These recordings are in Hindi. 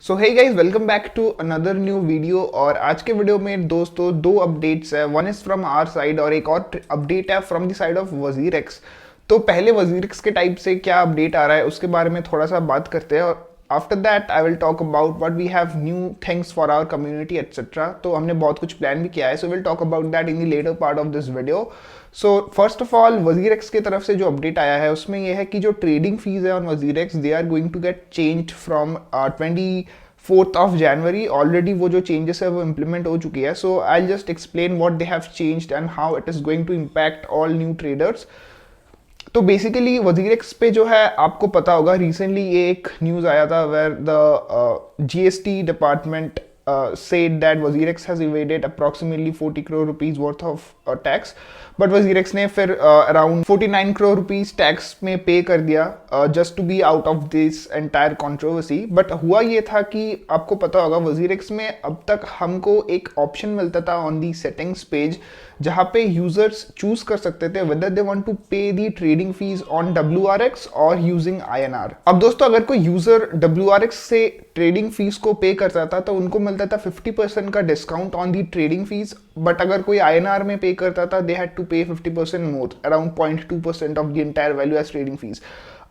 So hey guys, welcome back to another new video. और आज के वीडियो में दोस्तों दो अपडेट्स है। One is from our side और एक और अपडेट है from the side of WazirX. तो पहले वजीरेक्स के टाइप से क्या अपडेट आ रहा है उसके बारे में थोड़ा सा बात करते हैं, और after that I will talk about what we have new things for our community etcetera. तो हमने बहुत कुछ प्लान भी किया है, so will talk about that in the later part of this video. So first of all, WazirX की तरफ से जो अपडेट आया है उसमें यह है कि जो ट्रेडिंग फीस है on WazirX, they are going to get changed from 4th of January। Already वो जो चेंजेस है वो इम्प्लीमेंट हो चुकी है। So I just explain what they have changed and how it is going to impact all new traders. तो बेसिकली वजीरेक्स पे जो है आपको पता होगा, रिसेंटली ये एक न्यूज़ आया था where the GST department said that WazirX has evaded approximately 40 crore rupees worth of tax, but WazirX ने फिर अराउंड 49 करोड़ रुपीज टैक्स में पे कर दिया just to be out of this entire controversy. But हुआ ये था कि आपको पता होगा वजीरेक्स में अब तक हमको एक ऑप्शन मिलता था ऑन दी सेटिंग्स पेज, जहाँ पे यूजर्स चूज कर सकते थे वेदर दे वांट टू पे दी ट्रेडिंग फीस ऑन WRX और यूजिंग INR। अब दोस्तों अगर कोई यूजर WRX से ट्रेडिंग फीस को पे करता था तो उनको मिलता था 50% का discount on the trading fees, but अगर कोई INR में पे करता था they had to pay 50% more, around 0.2% of the entire value as trading fees.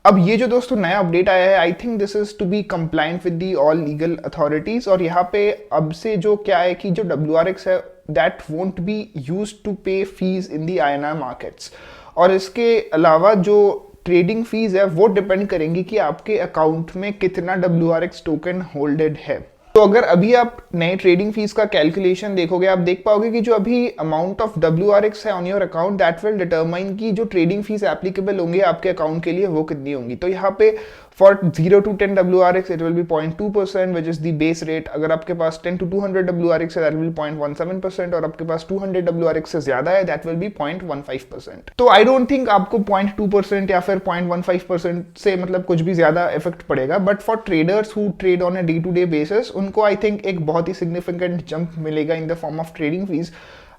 अब ये जो दोस्तों नया अपडेट आया है, I think this is to be compliant with the all legal authorities. और यहाँ पे अब से जो क्या है कि जो WRX है that won't be use to pay fees in the INR markets. और इसके अलावा जो ट्रेडिंग फीस है वो डिपेंड करेंगी कि आपके अकाउंट में कितना WRX टोकन होल्डेड है। तो अगर अभी आप नए ट्रेडिंग फीस का कैलकुलेशन देखोगे, आप देख पाओगे कि जो अभी अमाउंट ऑफ WRX है on your account that will determine कि जो ट्रेडिंग फीस एप्लीकेबल होंगे आपके अकाउंट के लिए वो कितनी होंगी। तो यहाँ पे for 0 to 10 WRX it will be 0.2% which is the base rate. अगर आपके पास 10 to 200 WRX है दैट विल 0.17%, और आपके पास 200 WRX से ज्यादा है दैट विल बी 0.15%। तो आई डोंट थिंक आपको 0.2% या फिर 0.15% से मतलब कुछ भी ज्यादा इफेक्ट पड़ेगा, but for traders who trade on a day to day basis उनको आई थिंक एक बहुत ही सिग्निफिकेंट जंप मिलेगा in the form of trading fees.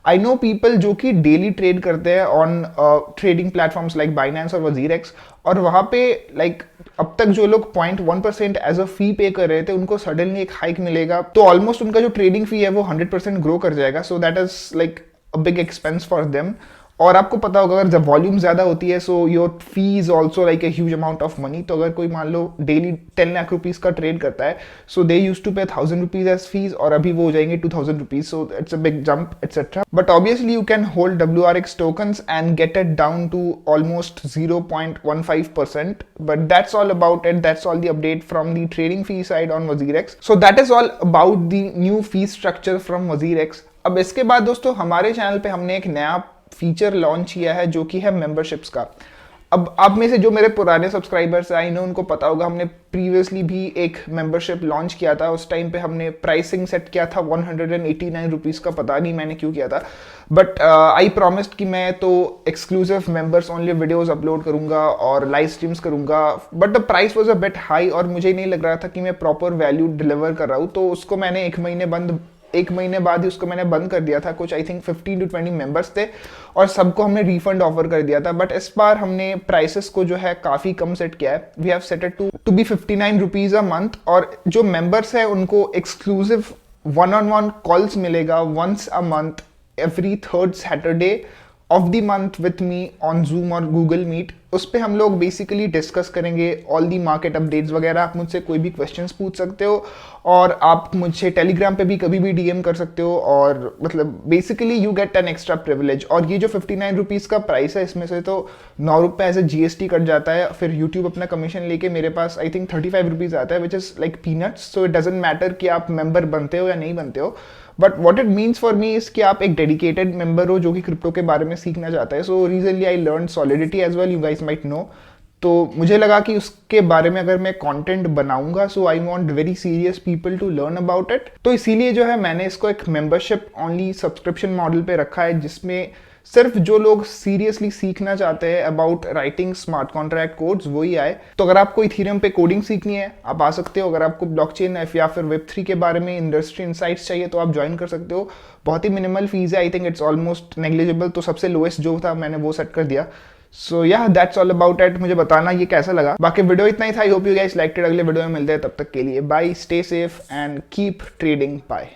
I know people जो कि डेली ट्रेड करते हैं on trading platforms like Binance और वजीरेक्स, और वहाँ पे लाइक अब तक जो लोग 0.1% एज अ फी पे कर रहे थे उनको सडनली एक हाइक मिलेगा, तो ऑलमोस्ट उनका जो ट्रेडिंग फी है वो 100% ग्रो कर जाएगा। सो that is like a big expense for them. और आपको पता होगा अगर जब वॉल्यूम ज्यादा होती है so your fee is also like a huge amount of money. तो अगर कोई मान लो डेली 10 लाख रुपीज का ट्रेड करता है सो दे यूज टू पे 1000 रुपीज एज फीस, और अभी वो हो जाएंगे 2000 rupees. So it's a big jump etcetera, but obviously you can hold WRX tokens and get it down to almost 0.15%, but that's all about it. That's all the update from the trading fee side on WazirX. So that is all about the new fee structure from WazirX. अब इसके बाद दोस्तों हमारे चैनल पे हमने एक नया फीचर लॉन्च किया है जो कि है मेंबरशिप्स का। अब आप में से जो मेरे पुराने सब्सक्राइबर्स हैं, आई नो उनको पता होगा हमने प्रीवियसली भी एक मेंबरशिप लॉन्च किया था। उस टाइम पे हमने प्राइसिंग सेट किया था 189 रुपीज़ का, पता नहीं मैंने क्यों किया था, बट आई प्रॉमिस्ड कि मैं तो exclusive members only videos upload करूंगा और लाइव स्ट्रीम्स करूंगा। But the price was a bit high और मुझे नहीं लग रहा था कि मैं प्रॉपर वैल्यू डिलीवर कर रहा हूँ, तो उसको मैंने एक महीने बाद ही उसको मैंने बंद कर दिया था। कुछ आई थिंक 15 to 20 मेंबर्स थे और सबको हमने रिफंड ऑफर कर दिया था। बट इस बार हमने प्राइसेस को जो है काफ़ी कम सेट किया है। We have set it to be 59 rupees a month, और जो मेंबर्स हैं उनको एक्सक्लूसिव 1-on-1 कॉल्स मिलेगा once a month every third Saturday of the month with me on Zoom और गूगल मीट। उस पर हम लोग बेसिकली डिस्कस करेंगे ऑल दी मार्केट अपडेट्स वगैरह। आप मुझसे कोई भी क्वेश्चंस पूछ सकते हो और आप मुझे टेलीग्राम पे भी कभी भी DM कर सकते हो, और मतलब basically you get an extra privilege. और ये जो 59 रुपीज़ का प्राइस है इसमें से तो 9 रुपये एज ए GST कट जाता है, फिर यूट्यूब अपना कमीशन लेके मेरे पास आई थिंक 35 रुपीज़ आता है which is like peanuts. So it doesn't matter कि आप मेंबर बनते हो या नहीं बनते हो, but what it means for me is कि आप एक डेडिकेटेड मेंबर हो जो कि क्रिप्टो के बारे में सीखना चाहता है। So recently I learn solidity as well, you guys might know. तो मुझे लगा कि उसके बारे में अगर मैं कंटेंट बनाऊंगा so I want very serious people to learn about it. तो इसीलिए जो है मैंने इसको एक मेंबरशिप ओनली सब्सक्रिप्शन मॉडल पे रखा है, जिसमें सिर्फ जो लोग सीरियसली सीखना चाहते हैं about writing smart contract codes वही आए। तो अगर आपको इथेरियम पे कोडिंग सीखनी है आप आ सकते हो। अगर आपको ब्लॉकचेन या फिर वेब3 के बारे में इंडस्ट्री इनसाइट्स चाहिए तो आप ज्वाइन कर सकते हो। बहुत ही मिनिमल फीस है, I think it's almost negligible. तो सबसे लोएस्ट जो था मैंने वो सेट कर दिया। सो या दैट्स ऑल अबाउट इट। मुझे बताना ये कैसा लगा। बाकी वीडियो इतना ही था। I hope you guys liked it. अगले वीडियो में मिलते हैं, तब तक के लिए bye, stay safe and keep trading. Bye.